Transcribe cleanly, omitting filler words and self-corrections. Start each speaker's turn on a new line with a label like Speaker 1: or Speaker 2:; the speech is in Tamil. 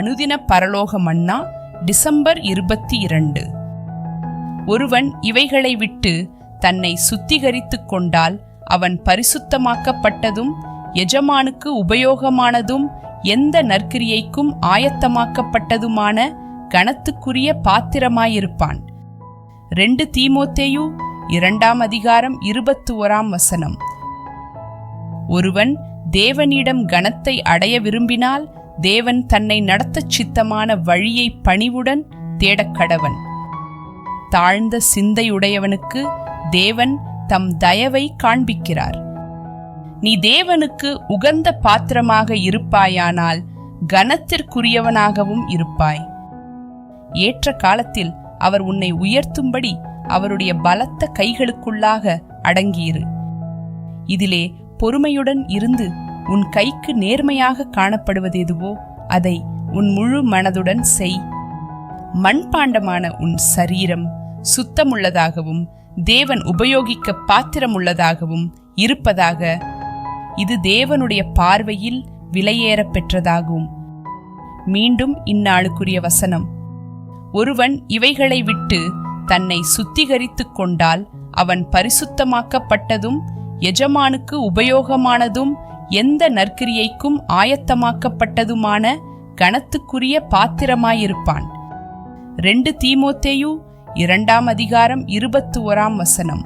Speaker 1: அனுதின பரலோக மன்னா டிசம்பர் 22. ஒருவன் இவைகளை விட்டு தன்னை சுத்திகரித்துக் கொண்டால் அவன் பரிசுத்தமாக்கப்பட்டதும் எஜமானுக்கு உபயோகமானதும் எந்த நற்கிரியைக்கும் ஆயத்தமாக்கப்பட்டதுமான கனத்துக்குரிய பாத்திரமாயிருப்பான். 2 தீமோத்தேயு 2:21. ஒருவன் தேவனிடம் கனத்தை அடைய விரும்பினால் தேவன் தன்னை நடத்தச் சித்தமான வழியை பணிவுடன் தேடக்கடவன். தாழ்ந்த சிந்தையுடையவனுக்கு தேவன் தம் தயவை காண்பிக்கிறார். நீ தேவனுக்கு உகந்த பாத்திரமாக இருப்பாயானால் கனத்திற்குரியவனாகவும் இருப்பாய். ஏற்ற காலத்தில் அவர் உன்னை உயர்த்தும்படி அவருடைய பலத்த கைகளுக்குள்ளாக அடங்கியிரு. இதிலே பொறுமையுடன் இருந்து உன் கைக்கு நேர்மையாக காணப்படுவதெதுவோ அதை உன் முழு மனதுடன் செய். மண்பாண்டமான உன் சரீரம் சுத்தமுள்ளதாகவும் தேவன் உபயோகிக்க பாத்திரமுள்ளதாகவும் இருப்பதாக. இது தேவனுடைய பார்வையில் விலையேற பெற்றதாகும். மீண்டும் இந்நாளுக்குரிய வசனம். ஒருவன் இவைகளை விட்டு தன்னை சுத்திகரித்துக் கொண்டால் அவன் பரிசுத்தமாக்கப்பட்டதும் எஜமானுக்கு உபயோகமானதும் எந்த நற்கிரியைக்கும் ஆயத்தமாக்கப்பட்டதுமான கனத்துக்குரிய பாத்திரமாயிருப்பான். 2 தீமோத்தேயு 2:21.